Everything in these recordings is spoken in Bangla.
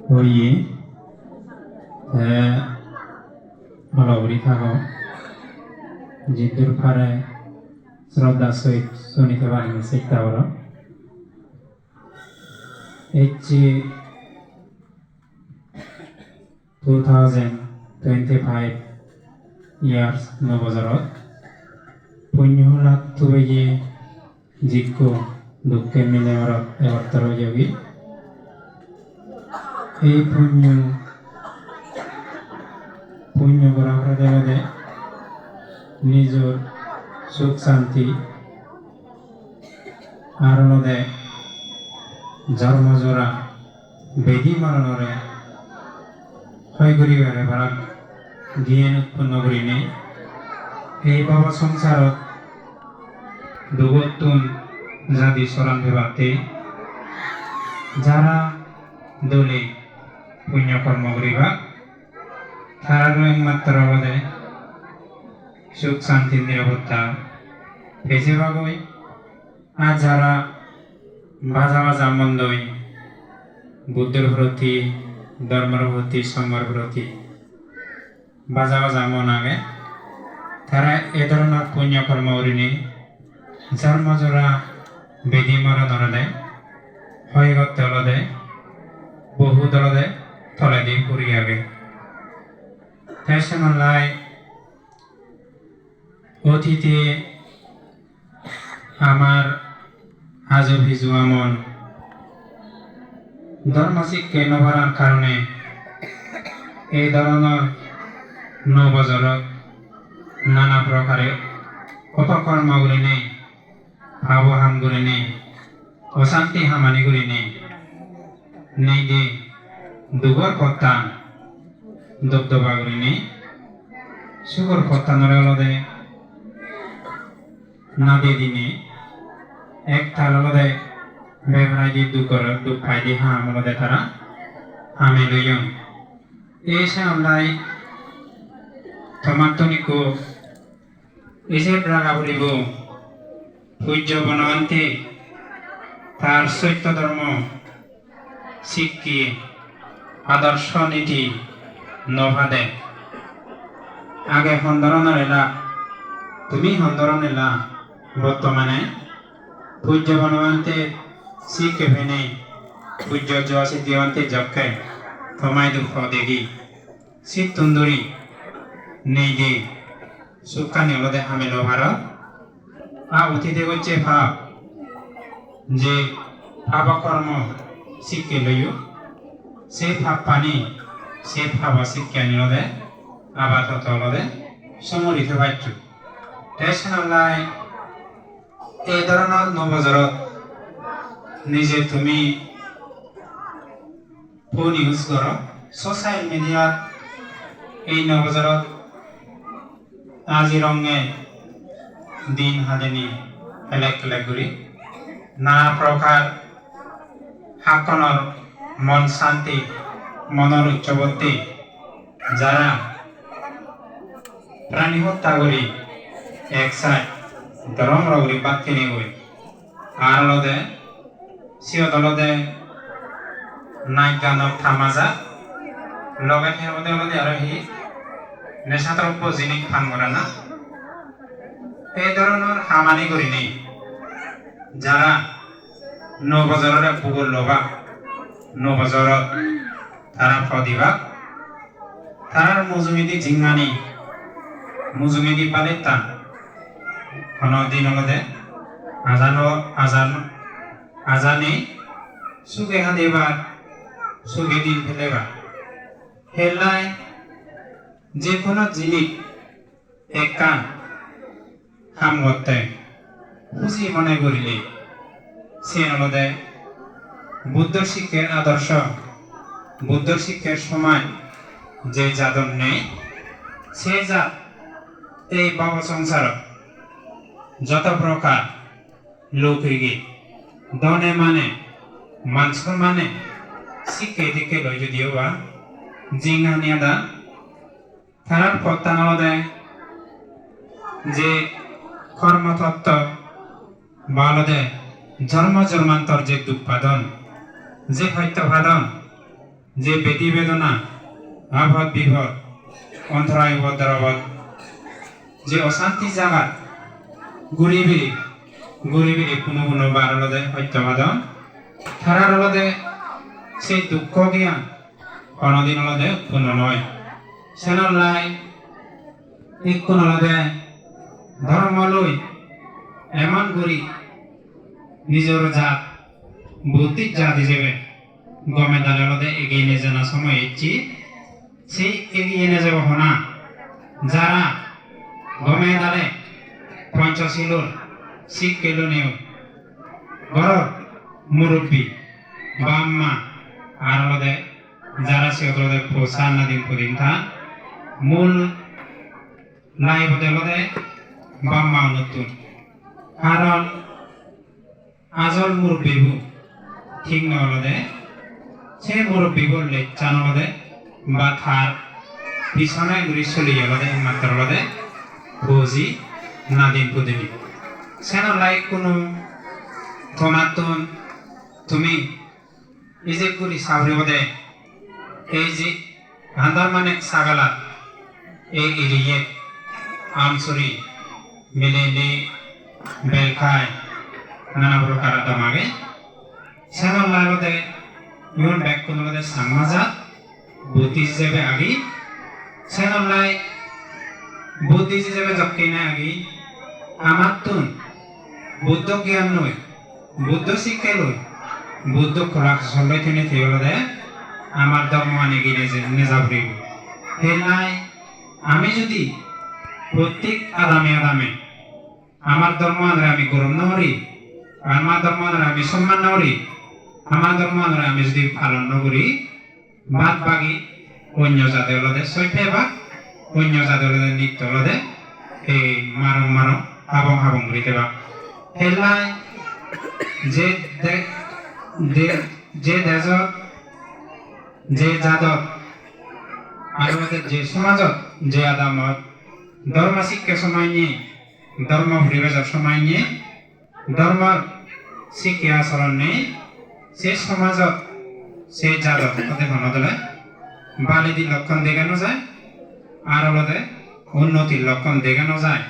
hoyi holobri thago jidur phare শ্রদ্ধা সহিত শুনিতে পারিনি চেষ্টা করো HG 2025 years নবজরত পুণ্যলাভ তুবেগি জিক্কু দুঃখে মিলে এবার যোগী এই পুণ্য করা দেবে নিজের সুখ শান্তি আর নদে জন্মজোড়া বেদি মারণরে হয় করিবারে ভাড়া জ্ঞান উৎপন্ন করি নেই এই বাবা সংসারত দুগতুন জাতি সরান ভেবাতে যারা দলে পুণ্যকর্ম করিবা তারারও একমাত্র বলে সুখ শান্তি নিরাপত্তা বেঁচে পাবই আর যারা বাজা বাজা মন্দই বুদ্ধের প্রতি ধর্মের প্রতি সঙ্গের প্রতি বাজা বাজা মন আগে তারা এ ধরনের পুণ্যকর্ম করিনি জন্মজোড়া বেদি মারা ধরে দেয় হয় করতে হলো দেয় বহু দলে দেয় তলে দিয়ে পুরি আগে তাই সে অতীতে আমার আজও ভিজুয়া মন ধর্মশিক্ষা নভরার কারণে এই ধরনের নবজরত নানা প্রকারে অপকর্মগুলি নেই ভাবহামগুলি নেই অশান্তি হামানিগুলি নেই নেই দে দুগর কর্তা দবদবাগুলি নেই সুগর কর্তা নরে হলদে না দিয়ে দিনে এক তাল হলদে বেবরাই দি দুঃখ পাই দি হাম হলদে তারা হামে লইয়ন এসে আমরাই থমাত্তনিকো এসে রাগা বলিব পূজ্য বনবন্তে তার সত্য ধর্ম শিক্ষি আদর্শ নীতি নভাদে আগে হন্দরণের এলা তুমি হন্দরণ এলা বর্তমানে পূজ্য বনবন্তে শিক্ষে ভেনে পূজ্য জোয়াসি দিবন্তে জক্ষে থমাই দুঃখ দেখি শীত তুন্দুরি নেই দে সুখানি হলদে হামেল ভারত অতীতে হচ্ছে ভাব যে ভাবকর্ম শিক্ষে লইও সে ভাব পানি সে ভাব শিক্ষা নিলদে আপাতত হলদে সমরিত বাচ্য তেসনাল্লাই এই ধরনের নবজরত নিজে তুমি ফোন ইউজ করো সোশ্যাল মিডিয়ার এই নবজরত আজি রঙে দিন হাজেনি এলেক করি নানা প্রকার হাকনের মন শান্তি মনের উচ্চবর্তী যারা প্রাণী হত্যা করি একসাথ ধরম রগরি বাদ কিনে গই আর লদে সিও দলদে নাইক গানক থামাজা লগে থেমদে লদে আর হি নেশাদ্রব্য জিনিস ফান করে না এই ধরনের হামানি করি নেই যারা নবজরের পুকুর লোবা নবজরত তারা ফদিবা তারার মজুমিদি জিঙ্গানি মজুমিদি পালে টান কোন দিন হলদে আজানে সুগে হাদেবার সুগে দিন ফেলেবা হেলাই যে কোনো জিনিস এক কান হাম করতে খুশি মনে করিলে সে হলদে বুদ্ধর শিক্ষার আদর্শ বুদ্ধর শিক্ষার সময় যে যাদন নেই সে যা এই ভব সংসার যত প্রকার লৌকিক দনে মানে মানুষ মানে শিক্ষা দিকে লই যদিও বা জিঙ্গানিয়াদা তারার পত্তা দেয় যে কর্মতত্ত্ব বালদে জন্ম জন্মান্তর যে দুঃপাদন যে সত্যভাদন যে বেদি বেদনা আভত বিভদ অন্তরায় বদরাবত যে অশান্তি জায়গা গুড়িবিড়ি কোনো কোনো বারলদে সত্যবাদন তারার লদে সেই দুঃখ জ্ঞান কোনোদিন লদে উৎপন্ন নয় সেনলাই কোন লদে ধর্ম লই এমন করি নিজের জাত ভৌতিক জাত হিসেবে গমে দালে লদে এগিয়ে নিয়ে জানা সময় ইচ্ছি সেই এগিয়ে নিয়ে যাব না যারা গমে দালে পঞ্চশীলর শিখ কেলো নেও ঘর মুরব্বী বাম্মা আর লদে যারা সে লদে পোষা না দিন পদিন থা মূল লাই বদে লদে বাম্মা নতুন কারণ আজল মুরব্বীবু ঠিক নলদে সে মুরব্বী বললে চানলদে বা থার পিছনে ঘুরি চলিয়ে লদে মাত্র লদে ফৌজি নাদিন পুদিনি সেন লাই কোনো তোমাতুন তুমি এই যে গুলি সাবরি বদে এই যে আন্দার মানে সাগালা এই এরিয়ে আমসুরি মিলেলি বেলখায় নানা প্রকার দামাগে সেন লাই বদে ইউন ব্যাক কোনো বদে সাংমাজাত বুদ্ধি হিসেবে আগি সেন লাই বুদ্ধি হিসেবে জক্কিনে আগি আমার তুন বুদ্ধ জ্ঞান নয় বুদ্ধ শিক্ষা লই বুদ্ধ খোলা সবাই থেকে থেবলে আমার ধর্ম আনে গিয়ে নেজাবরিব হে নাই আমি যদি প্রত্যেক আদামে আমার ধর্ম আনলে আমি গরম নকরি আমার ধর্ম আনলে আমি সম্মান নকরি আমার ধর্ম আনলে আমি যদি পালন নকরি বাদ বাকি অন্য জাতি হলদে সৈফে বা অন্য জাতি হলদে নৃত্য হলদে এই মারো হাবং করিতে বা হেলাই যে দেশত যে জাতত আর যে সমাজত যে আদামত ধর্ম শিক্ষা সময় নিয়ে ধর্ম পরিবেশের সময় নিয়ে ধর্ম শিক্ষা আচরণ নেই সে সমাজত সে জাতত দেখুন হলে বালিদির লক্ষণ দেখানো যায় আর হলদে উন্নতির লক্ষণ দেখানো যায়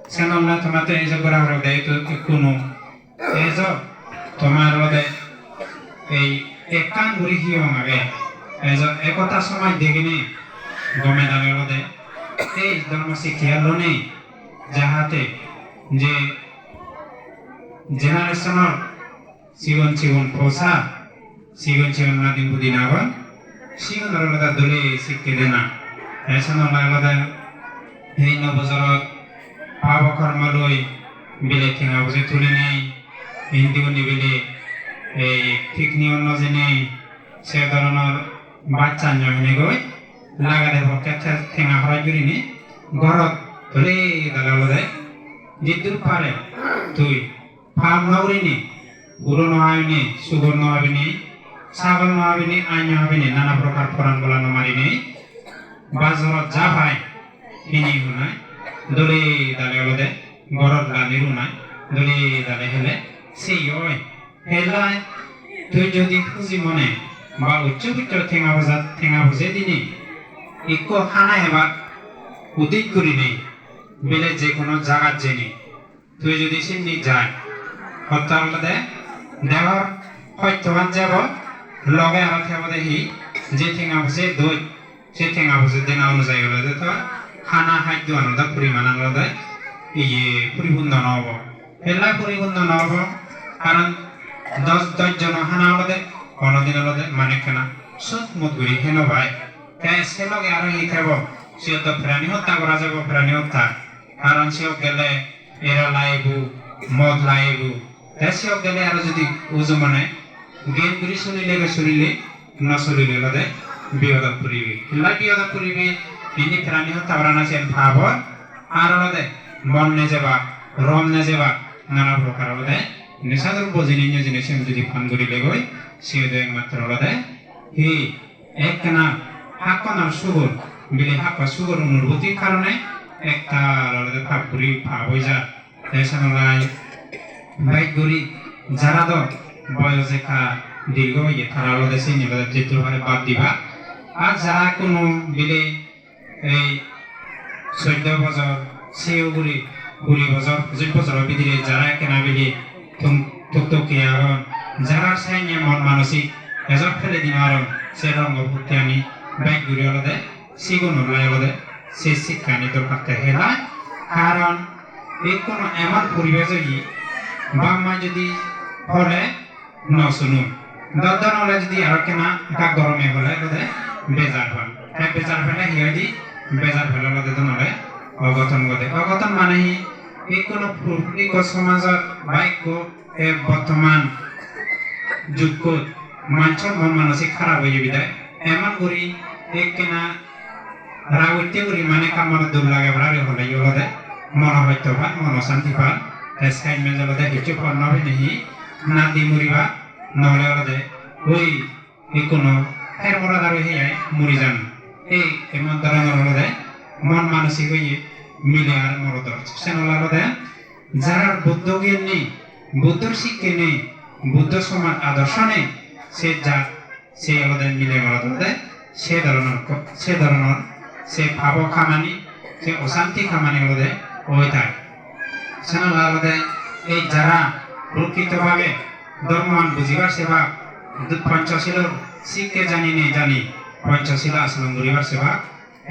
সেনল্লা তোমার তো এই যে গোড়া দেয় তো কোনো এই যে তোমার হলদে এই একান ঘুরি হিও আগে এই যে একতা সময় দেখিনি গমে দালে হলদে এই ধর্ম শিক্ষা লোনে যাহাতে যে জেনারেশনের সিগন পোষা সিগন না দিন বুদিন আবার সিগন আলাদা দলে শিক্ষা দেনা এসন আলাদা এই নবজরত পাব কর্ম লই বিলে ঠেঙা বুঝে তুলে নেই হিন্দি নিবিলে এই ঠিক নিয়ম নজেনে সে ধরনের বাচ্চা নয় গই লাগালে পক্ষে ঠেঙা হরাই জুড়ি নি ঘরত ধরে দালালে জিদ্দুর পারে তুই ফার্ম নগরিনি পুরো নহাবিনি সুগর নহাবিনি ছাগল নহাবিনি আইন নহাবিনি নানা প্রকার ফরান বলা নমারিনি বাজারত যা ভাই কিনি হুনায় দলে দালে হলদে গরত লানিরু নাই দলে দালে হেলে সেই ওই হেলাই তুই যদি খুঁজি মনে বা উচ্চ ঠেঙা বুঝে দিনি ইকো হানা হেবার উদিক করি নেই বেলে যে কোনো জায়গার জেনে তুই যদি সিন্নি যায় হত্যা হলদে দেহর সত্যবান যাব লগে আর থেব দেখি যে ঠেঙা বুঝে দই সে ঠেঙা বুঝে দেনা অনুযায়ী হলদে তো খানা খাদ্য আলাদা পরিমাণ আলাদা ইয়ে পরিপূর্ণ নহব হেলা পরিপূর্ণ নহব কারণ 10 জন খানা আলাদা কোনোদিন আলাদা মানে কেনা সব মত করি হেন ভাই তাই সে লগে আর ই থাকব সে তো প্রাণী হত্যা করা যাব প্রাণী হত্যা কারণ সেও গেলে এরা লাইবু মদ লাইবু তাই সেও গেলে আর যদি উজু মানে গেম করে চলিলে নচলিলে লদে বিপদত পড়িবি হিলা বিপদত পড়িবি ইনি প্রাণী হত্যা করা না সেন ভাব আর লদে মন নে যাবা রম নে যাবা নানা প্রকার লদে নেশাদর বজিনি জিনিস যদি ফান করিলে গই সে তো একমাত্র লদে হি এক না হাকনার সুগর বিলে হাকা সুগর অনুভূতির কারণে একটা লদে ভাব করি ভাব হয়ে যা দেশানলাই বাইক গরি যারা দ বয়সেখা দীর্ঘ হয়ে তারা আলাদা সেই নিলাদে যেতুর হারে বাদ দিবা আর যারা কোনো বিলে এই 14 বছর সেও গুড়ি 20 বছর 25 বছরের ভিতরে যারা কেনা বিলে টুকটুকিয়া হন যারা সাইনে মন মানসিক এজক ফেলে দিন আর সে রঙ ভর্তি আমি বাইক ঘুরে আলাদা সিগুন উল্লাই আলাদা সে শিক্ষা নিতে পারতে হেলা কারণ এই কোনো এমন পরিবেশ বাম্মা যদি হলে ন শুনুন দরদান হলে যদি আর কেনা একা গরমে হলে আলাদা বেজার পান এক বেজার ফেলে হিয়াদি বেজার ফেলে আলাদা তো নলে অগঠন গদে অগঠন মানে এই কোনো পুরুলিক সমাজের বাইক বর্তমান যোগ্য মানুষের মন মানসিক খারাপ হয়ে বিদায় এমন করি এক কেনা রাউতে করি মানে কামার দূর লাগে ভাড়া হলে হলে মন হয়ত পান মন শান্তি পান সাইড মেজলতে কিছু পণ্য হয় নাহি না দি মরিবা নহলে হলে ওই এই কোনো ফের মরা দাঁড়িয়ে হয়ে মরি যান এই এমন ধরনের হলে মন মানসিক হয়ে মিলে আর মরদর সে হলে যারা বুদ্ধ জ্ঞান নেই বুদ্ধর শিক্ষা নেই বুদ্ধ সমাজ আদর্শ নেই সে জাত সে আলাদা মিলে মরদে সে ধরনের সে ভাব খামানি সে অশান্তি খামানি আলাদা ওই থাকে সে আলাদা এই যারা প্রকৃতভাবে ধর্মমান বুঝিবার সেবা পঞ্চশীল শিক্ষা জানি নেই জানি পঞ্চশীল আচরণ করিবার সেবা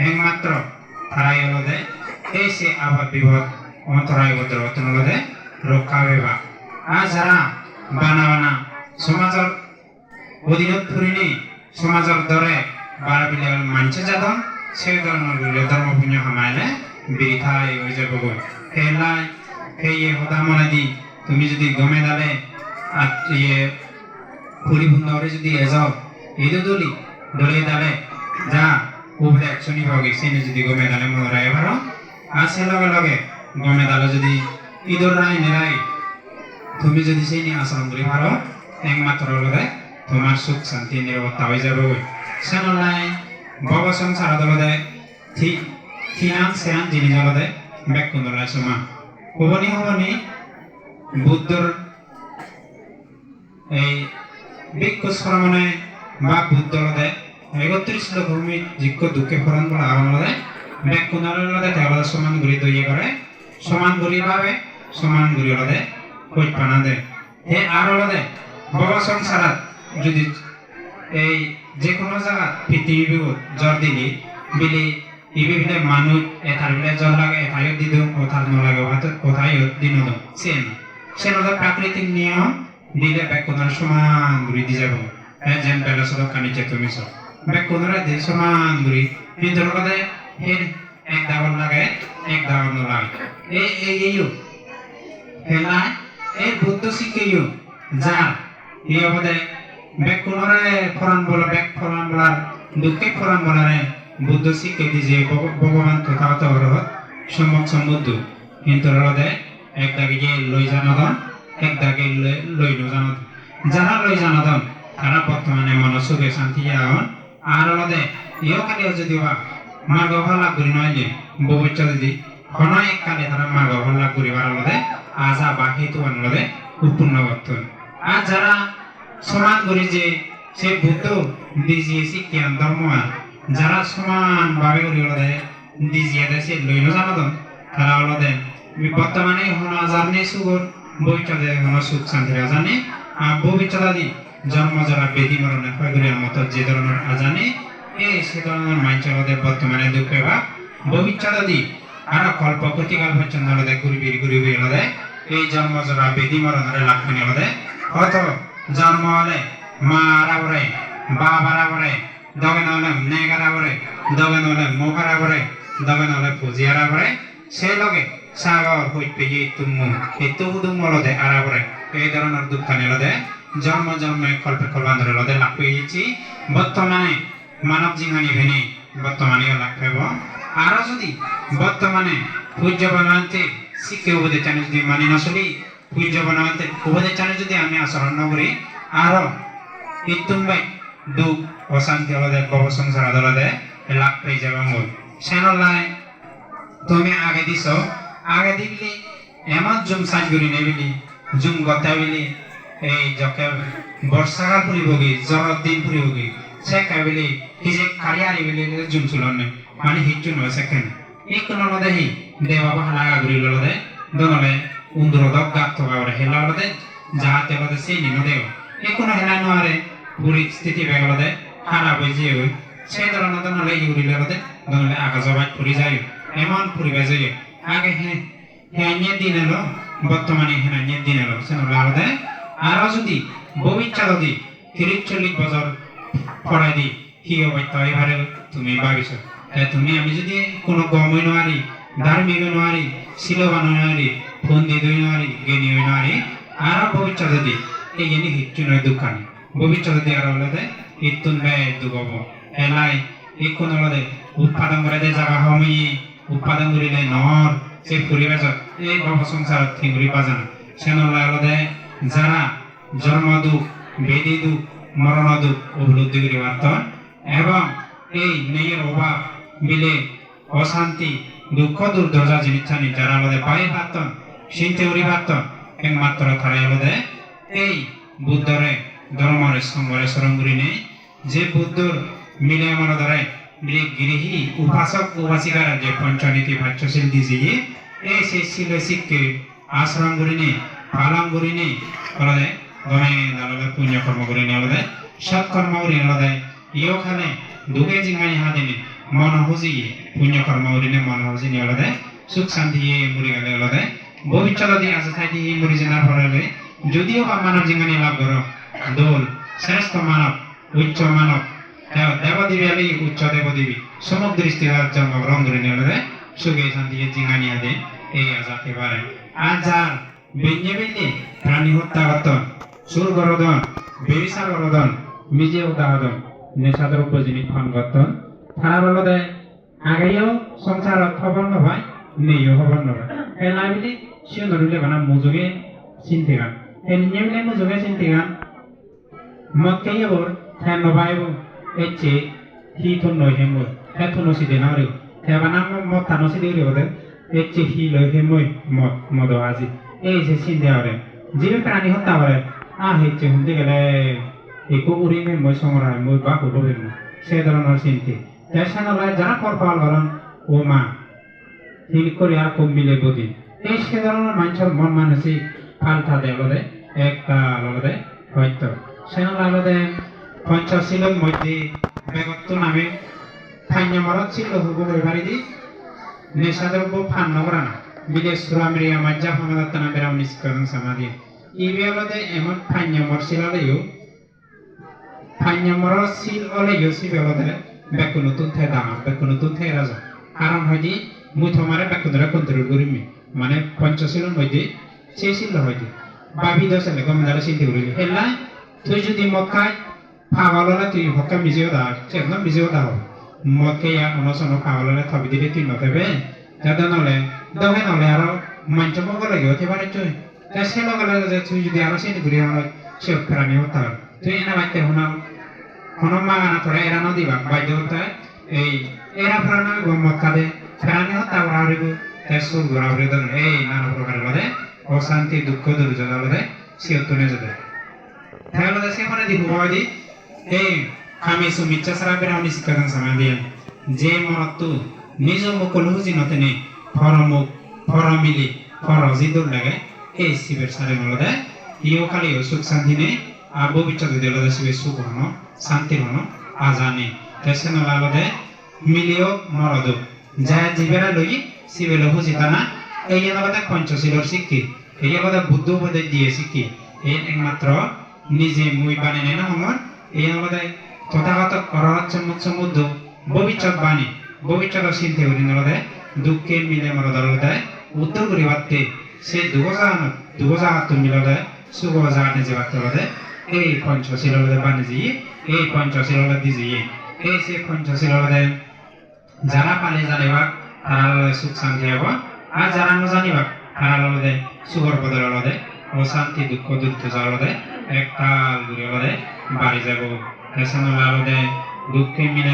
একমাত্র তারাই আলাদা এই সে আবার বিপদ অন্তরায় বদ্রবতন আলাদা রক্ষা বিভাগ আর যারা বানা বানা সমাজের অধীনত ফুরিনি সমাজের দরে বারা বিলে মানছে যাদন সেই ধরনের ধর্ম পুণ্য হামাইলে বৃথাই হয়ে যাব হেলাই সেই হতা মনে দি তুমি যদি গমে দালে আর ইয়ে পরিপূর্ণরে যদি এজাও এই দলি দলে দালে যা উবলে একশনি ভাগে সেনে যদি গমে দালে মনে রায় ভালো আর সে লগে লগে গমে দালে যদি ইদর রায় নেরাই তুমি যদি সেই নিয়ে আচরণ করি ভালো একমাত্র লগে তোমার সুখ শান্তি নিরাপত্তা হয়ে যাবে সেনলাই ভব সংসার দলদে থিনান সেয়ান জিনিস দলদে ব্যাকুন্দলাই সমা হবনি বুদ্ধর এই ভিক্ষু শ্রমণে বা বুদ্ধ লদে 31 লোক ভূমি জিক্ষ দুঃখে ফরন বলা আরমলদে ব্যাকুন্দলের লদে তেলদে সমান গুরি দইয়ে করে সমান গুরি ভাবে সমান গুরি লদে কই পানা দে হে আর লদে ভব সংসারাত যদি এই যে কোনো জায়গা পৃথিবী জ্বর দিলি বিলি ইবিলে মানুষ এটার বিলে জ্বর লাগে এটাইও দি দিও কোথাও নলাগে কোথায়ও দিন সেন সেনলে প্রাকৃতিক নিয়ম দিলে ব্যাকুন্দর সমান গুরি দি যাব যেন বেলসর কানিচে তুমি সব ব্যাকুন্দরা দি সমান গুরি কিন্তু লগে হের এক দাবল লাগে এক দাবল নলাগে এইও হেলা এই বুদ্ধ শিক্ষেও যা এই অবদে ব্যাকুন্দরে ফরান বলা ব্যাক ফরান বলার দুঃখে ফরান বলারে বুদ্ধ শিক্ষা দিছে ভগবান তথাগত অরহত সম্যক সম্বুদ্ধ কিন্তু হলদে এক দাগে যে লই জানাদন এক দাগে লই নজানদ যারা লই জানাদন তারা বর্তমানে মনসুখে শান্তি যাওন আর হলদে ইয় কালেও যদি মার্গ ভাল লাভ করি নয় যে ববচ্চা যদি ঘন এক কালে তারা মার্গ ভাল লাভ করিবার হলদে আজা বা হেতু আনলদে উৎপন্ন করতেন আর যারা সমান করি যে সে বুদ্ধ দিজিয়ে শিক্ষা ধর্ম যারা সমান ভাবে করি হলদে দিজিয়ে সে লইল জানাদন তারা হলদে বর্তমানে হন আজারনে সুগর বইটাতে হন সুখ শান্তির আজানে আর ভবিষ্যৎ দি জন্ম যারা বেদি মরণে ফয়গুরির মতো যে ধরনের আজানে এই সে ধরনের মাইচলদের বর্তমানে দুঃখে বা ভবিষ্যৎ দি আর কল্প কতিকাল পর্যন্ত হলদে ঘুরি হলদে এই জন্ম যারা বেদি মরণের লাক্ষণী হলদে হয়তো জন্ম হলে মা আরাবরে বাবা আরাবরে দগে নহলে নেগ আরাবরে দগে নহলে মুখ আরাবরে দগে নহলে পুঁজি আরাবরে সেই লগে সাগর হইত পেয়ে তুমু এই তুহুদুম লদে আরাবরে এই ধরনের দুঃখানি লদে জন্ম জন্মে কল্পে কল্পান্তরে লদে লাভ পেয়েছি বর্তমানে মানব জিঙ্গানি ভেনে বর্তমানে লাভ পাব আরো যদি বর্তমানে পূজ্য বানাতে শিক্ষা উপদেশ জানি যদি মানি নচলি পূজ্য বানাতে উপদেশ জানি যদি আমি আচরণ নকরি আরো ইতুম্বাই দুঃখ অশান্তি হলদে ভব সংসার আদলদে লাভ পেয়ে যাব সেনলাই তুমি আগে দিছ আগে দিবলি এমন জুম সাজ করি নেবিলি জুম গতা বিলি এই যকে বর্ষাকাল ফুরিবগি জ্বরের দিন ফুরিবগি সে কাবিলি হিজে কারিয়ারি বিলি জুন চুলনে মানে হিজু নয় সেকেন্ড এই কোন লদে হি দেবা বাহানা আগুরি লদে দনলে উন্দুর দক গাত থবা ওরে হেলা লদে যাহাতে লদে সেই নিনো দেও এই কোন হেলা নয়ারে পরিস্থিতি বেগলদে হারা বইজিয়ে সেই ধরনের দনলে ইউরিলে লদে দনলে আগা জবাই ফুরি যায় এমন ফুরিবে যায় আগে হ্যাঁ দিন এলো বর্তমানে হ্যাঁ দিন এলো সেনলে লদে আরো যদি ভবিষ্যৎ যদি 30-40 বছর পড়াই দি কি হবে তাই ভারে তুমি ভাবিছ তুমি আমি যদি কোনো গমই নোৱাৰি ধার্মিক নোৱাৰি শিলবান নোৱাৰি ফন্দি দই নোৱাৰি জ্ঞানী নোৱাৰি আর ভবিষ্যৎ যদি এই জ্ঞানী হিচ্ছু নয় দোকানি ভবিষ্যৎ যদি আর হলে ইতুন ব্যয় দুগব এলাই এই কোন হলে উৎপাদন করে দে জায়গা হমি উৎপাদন করিলে নহর সে পরিবেশত এই ভব সংসার ঠিগুরি বাজান সেনলা হলে যারা জন্ম দুঃখ বেদি দুঃখ মরণ দুঃখ উপলব্ধি করি পারতন এবং এই ন্যায়ের অভাব মিলে অশান্তি দুঃখ দুর্দশা জিনিস যারা আমাদের পাই পারতন চিনতে উড়ি পারতন একমাত্র তারাই আমাদের এই বুদ্ধরে ধর্মরে সঙ্গরে সরঙ্গুরি নেই যে বুদ্ধর মিলে আমার ধরে মিলে গৃহী উপাসক উপাসিকারা যে পঞ্চনীতি ভাষ্যশীল দিয়েছে এই সেই শিল শিখকে আশ্রম করি নেই পালন করি নেই বলে গমে দাললে পুণ্য কর্ম করি নেই বলে সৎকর্ম করি বলে ইয়োখানে দুগে জিঙ্গানি হাদিনে মন হুজিয়ে পুণ্য কর্ম করিনে মন হুজি নিয়ে বলে সুখ শান্তি মুড়ি গেলে বলে ভবিষ্যৎ দিন আছে থাকি মুড়ি জেনার ফলে যদিও বা মানব জিঙ্গানি লাভ করো দোল শ্রেষ্ঠ মানব উচ্চ মানব দেবদেবী আলি উচ্চ দেবদেবী সমগ্র দৃষ্টির জন্মগ্রহণ করে নিয়ে বলে সুখে শান্তি জিঙ্গানি হাদে এই আজাতে পারে আর যার বেঞ্জে বেঞ্জে প্রাণী হত্যা করতন সুর গরদন বেবিচার গরদন মিজে উদাহরণ নেশাদ্রব্য জিনিস ফান করতন তার বলতে আগেও সংসার খবর নয় নেইও খবর নয় এলাই বলি সে নড়িলে বানা মুজুগে চিনতে গান এমনি বলে মুজুগে চিনতে গান মতকে এবার হ্যাঁ নবাইব এচ্ছে হি থন নয় হেমো হ্যাঁ থন সিদে না রে হ্যাঁ বানা মত থানো সিদে রে বলে এচ্ছে হি লয় হেমই মত মদ আজি এই যে চিনতে হবে জীবে প্রাণী হত্যা করে হেচ্ছে শুনতে গেলে একো উড়িমে মই সংগ্রহ মই বা হলো সে ধরনের চিন্তি সেনলাই যারা ফরফল করেন ও মা ঠিক করে আর কম মিলে বদি এই সে ধরনের মানুষের মন মানসিক পাল্টা দেয় বলে একটা আলাদা হয়তো সেনলা আলাদা পঞ্চশীলের মধ্যে বেগত্ব নামে ফাইন্য মরত ছিল হুকুম এবারে দি নেশাদ্রব্য ফান নকরা না বিদেশ সুরামিয়া মাজ্জা ফামাদাত্তানা বেরাম নিষ্করণ সমাধি ইবে আলাদা এমন ফাইন্য মরছিল হলেও ফাইন্য শিল অলে ইউসি বেলাদে বেকু নতুন থে দামা বেকু নতুন থে রাজা কারণ হয়দি মুই থমারে বেকু ধরে কন্ট্রোল করিমি মানে পঞ্চশীলের মধ্যে সেই শিল হয়দি বাবি দশলে গম দাঁড়া চিন্তা করিলি হেলা তুই যদি মক্কায় পাগললে তুই হকা মিজিও দা চেতনা মিজিও দা মক্কে ইয়া অনশন পাগললে থবি দিলে তুই নথেবে যাতে নলে দহে নলে আর মঞ্চ মঙ্গ লাগে হতে পারে তুই তা সে লগে যে তুই যদি আরো চিন্তা করি আমার সে প্রাণী হতে হবে তুই এনা বাইতে হনাও হনম মাগানা তোরা এরা নদিবা বাইতে হতে এই এরা প্রাণী মক্কাদে প্রাণী হত্যা করা হইব তাই সুর করা হইব এই নানা প্রকারের মধ্যে অশান্তি দুঃখ দুর্যোগ মধ্যে সিয়তনে যাবে তাহলে সেখানে দিব হয় এই আমি সুমিচ্ছা সারা বেরাউনি শিক্ষাদান সময় দিয়ে যে মরত্তু নিজ মুকুল হুজি নতেনে ফরমুখ ফরমিলি ফরজিদুর লাগে এই শিবের সারে মধ্যে ইও খালি সুখ শান্তি নেই আর ভবিষ্যৎ দিলে শিবের সুখ হনো শান্তি হনো আজানে তেসে নলালদে মিলিও মরদ যা জীবেরা লই শিবের হুজিতা না এই লগতে পঞ্চশীলর শিক্ষি এই লগতে বুদ্ধ উপদেশ দিয়ে শিক্ষি এই একমাত্র নিজে মুই বানে নেন সময় এই লগতে তথাগত অরহত সমুদ্র ভবিষ্যৎ বাণী ভবিষ্যৎ চিন্তা করি নলদে দুঃখে মিলে মরদলদে উত্তর করি বাড়তে সে দুগজাহাত মিলদে সুখ জাহাতে যে বাড়তে লদে এই পঞ্চশীলদে বানে দিয়ে এই পঞ্চশীলদে দি দিয়ে এই সে পঞ্চশীলদে যারা পালে জানিবা তারা সুখ শান্তি হব আর যারা নজানিবা তারা লদে সুখর পদর লদে অশান্তি দুঃখ দুর্দশা লদে একটাল ঘুরে লদে বাড়ি যাব লদে দুঃখে মিলে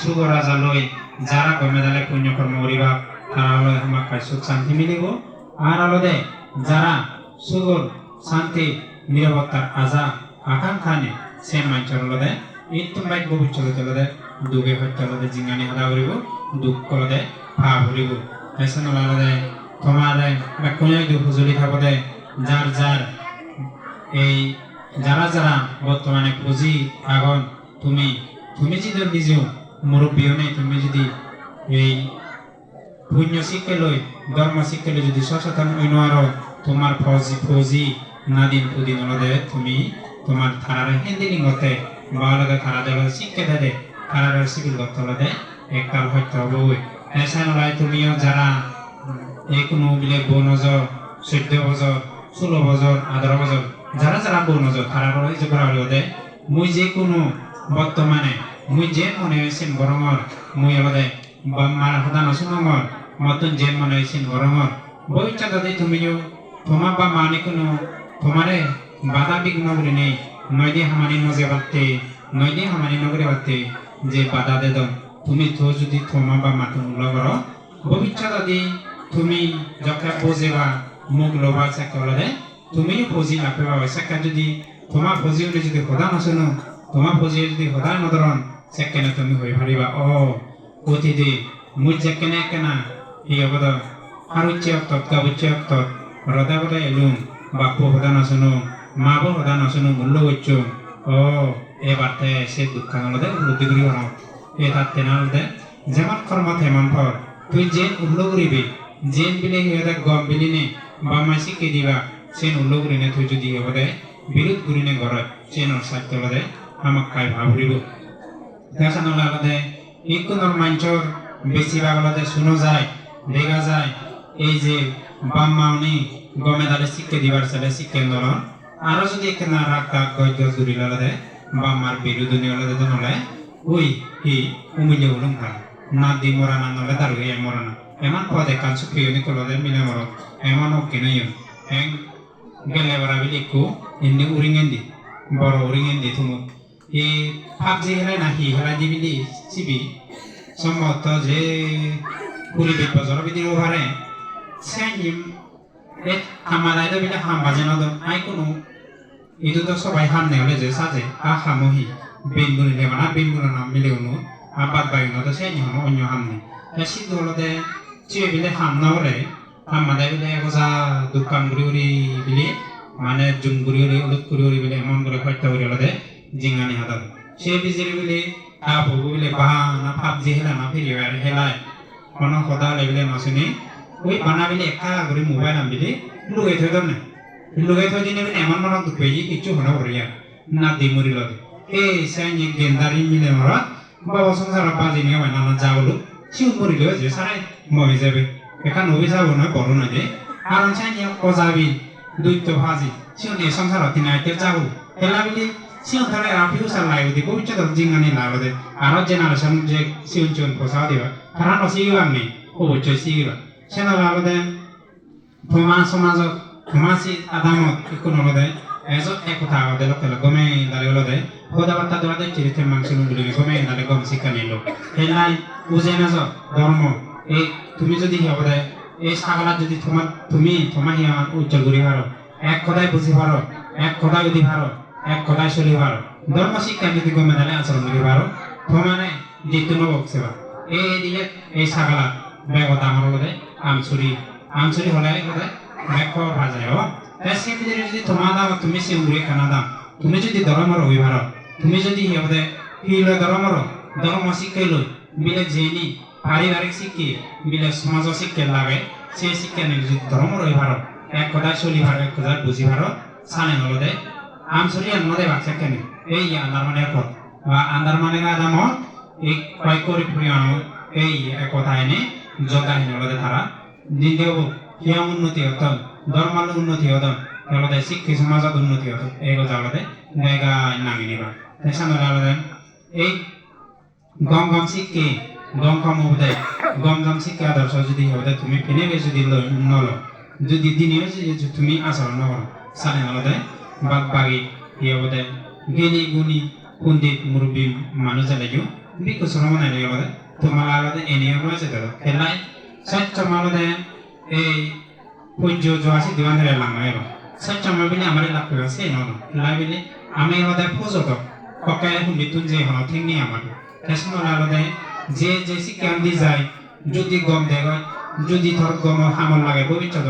সুখ রাজা লই যারা কমে জালে পুণ্য কর্ম করিবা তারা আমাকে সুখ শান্তি মিলিব আর আলদে যারা সুখ শান্তি নিরাপত্তার আজা আকাঙ্ক্ষানে সে মাঞ্চর লদে ইতুম বাইক বহু চলে চলে দুগে হত্যা লদে জিঙ্গানি হাদা করিব দুঃখ লদে ভা ভরিব এসে নলালদে তোমার কোন হুজুরি থাকবে যার যার এই যারা যারা বর্তমানে পুঁজি আগন তুমি যদি নিজেও মুরব্বীও নেই তুমি যদি এই পুণ্য শিক্ষা লই ধর্ম শিক্ষা লই যদি সচেতন হইন আরো তোমার ফৌজি না দিন পুদিন হলে তুমি তোমার থানার হিন্দি লিঙ্গতে বাংলাতে থানা দেওয়া শিক্ষা দেয় থানার সিভিল গতলতে এককাল হত্যা হবই এসে নয় তুমিও যারা এই কোনো বিলে 12 বছর 14 বছর 16 বছর 18 বছর যারা যারা 12 বছর থানার হয়েছে করা হলে মুই যে কোনো বর্তমানে মুই যে মনে হয়েছেন গরমর মুই হলে মার হদান শুনমর মতন যে মনে হয়েছেন গরমর বইটা যদি তুমিও তোমার বা মানে কোনো তোমারে বাধা বিঘ্ন বলে নেই নয় দিয়ে হামানি নজে পারতে নয় দিয়ে হামানি নগরে পারতে যে বাধা দে দাও তুমি তো যদি তোমার বা মাতো লগর ভবিষ্যৎ যদি তুমি যখন বোঝেবা মুখ লোবা চাকলে তুমিও ফৌজি লাভে পাবে সেকা যদি তোমার ফৌজি হলে যদি সদা নশুনো তোমার ফৌজি যদি সদা নধরন সেকেনে তুমি হয়ে পারিবা ও অতিথি মুই যেকেনে কেনা এই অবদ আর উচ্চে অক্তত গাবুচ্চে অক্তত রদা বলে এলুম বাপু সদা নশুনো মাবো সদা নশুনো মূল্য হচ্ছ ও এবারতে সে দুঃখানলদে উন্নতি করি বানাও এ তার তেনালদে যেমন কর্ম তেমন ফল তুই যে উল্লো করিবি যেন বিলে সিহঁতে গম বিলি নে বা মাসিকে দিবা সেন উল্লো করি নে তুই যদি হবদে বিরোধ করি নে ঘৰত সেনৰ স্বাস্থ্য লদে আমাক খাই ভাবৰিব দেখা নলালদে ইকুনৰ মঞ্চৰ বেছিভাগ লদে শুনো যায় দেখা যায় এই যে বাম মাউনি গমে দালে শিক্ষা দিবার চালে শিক্ষা দলৰ আৰু যদি কেনা ৰাগ গদ্য জুৰি লদে বাম মাৰ বিৰোধী লদে নলে ওই হি উমিলে উলুম ভাল না দি মরা না নলে দারু এ মরা না এমন পদে কান সুপ্রিয় নি কলদে মিলে মর এমন ওকে নয় এং গেলে বরা বিলিকু ইন্নি উরিঙেন্দি বড় উরিঙেন্দি তুমু এ পাবজি হেলে না হি হেলা দিবিলি সিবি সম্মত যে পুরি বিপজর বিদি ওভারে সেনিম এ আমালাইদে বিলে হাম বাজে নদ আই কোনো ইদু তো সবাই হাম নেলে যে সাজে আ হামহি বেঙ্গুলি লেবানা বেঙ্গুলা নাম মিলে উনো আবাদ বাইনো সে নিহম অন্য হামনে সিদ্ধ হলতে চিয়ে বিলে হাম নলে হামাদাই বিলে এগোজা দোকান গুড়ি বিলে মানে জুম গুড়ি উলুত গুড়ি বিলে এমন করে হত্যা করি হলতে জিঙ্গানি হাদাল সে বিজিরি বিলে আপু বিলে বাহা না পাবজি হেলা না ফিরি হেলায় কোনো সদা বিলে নশুনি ওই বানা বিলে একা করে মোবাইল আম বিলে লুগাই থৈ দম লুগাই থৈ দিনে বিলে এমন মনত দুখ পেয়ে কিছু হনা করিয়া না দিমুরি লগে এই সাইনি গেন্দারি মিলে মরত বাবা সংসার বাজি নিয়ে হয় নানা যাবলো সিউন মরিল যে সারাই মরে যাবে এখান নবী যাবো না বড় না যে আর সাইনি অজাবি দৈত্য ভাজি সিউন এই সংসার তিন আইতে যাবো হেলা বিলি সিউন থালে রাফিউ সাল লাইও দিব ভবিষ্যৎ জিঙ্গানি লাইও আর জেনারেশন যে সিউন চুন পোষা দিবা তারা নসিবাম নেই অবশ্যই সিগিবা সেনা লাইও সমাজ সমাজী আদামত একো নলদে এজত একথা আগতে লোকেল গমে দাঁড়িয়ে হলদে সদাবার্তা দৌড়াতে চিরিতে মাংস নুগুলি গমে দাঁড়িয়ে গম শিক্ষা নিল হেলাই উজে নাজ ধর্ম এই তুমি যদি হবদে এই ছাগলাত যদি তুমি তোমার হিয়া উজ্জ্বল করি পারো এক কথায় বুঝি পারো এক কথায় বুঝি পারো এক কথায় চলি পারো ধর্ম শিক্ষা যদি গমে দাঁড়িয়ে আচরণ করি পারো তোমারে দিতু নবক সেবা এই দিকে এই ছাগলাত বেগত আমার হলদে আমচুরি হলে কোথায় বেগ ভাজায় সে ভিতরে যদি তোমার দাম তুমি সে উড়ে খানা দাম তুমি যদি ধর্মর হইবার তুমি যদি হবদে হিল ধর্মর ধর্ম শিক্ষাইল বিলে জেনি পারিবারিক শিক্ষি বিলে সমাজ শিক্ষা লাগে সেই শিক্ষা নিয়ে যদি ধর্মর হইবার এক কথায় চলিবার এক কথায় বুঝিবার সানে নলদে আমচুরি নদে বাচ্চা কেন এই আন্দার মানে পথ আন্দার মানে দাম এই কয় করে ফুরিয়ানো এই এক কথা এনে জগাহি নলদে তারা দিন দেব হিয়া উন্নতি হতন ধর্মাল উন্নতি হতন তাহলে শিক্ষা সমাজত উন্নতি হতো এই কথা হলে জায়গা নামি নিবা সামনে আলাদা এই গম শিক্ষে গম উদয় গম শিক্ষা আদর্শ যদি হতে তুমি ফিনে যদি নল যদি দিনে যদি তুমি আচরণ নকর সালে আলাদা বাদ বাগি এই হতে জ্ঞানী গুণী পণ্ডিত মুরব্বী মানুষ লাগিও বিকশন মানে লাগে তোমার আলাদা এনেও রয়েছে ধরো খেলায় স্বচ্ছ আলাদা এই পূজ্য জোয়াশি দিবান ধরে লাগাই সচ্চময় বলে আমার লাগবে সেই নন লাই বলে আমি হদে ফুজত ককায় হুন্দি তুনজে হন ঠিকনি আমার কেসমন আলাদে যে যে শিক্ষা দি যায় যদি গম দেয় যদি ধর গম হামল লাগে ভবিষ্যৎ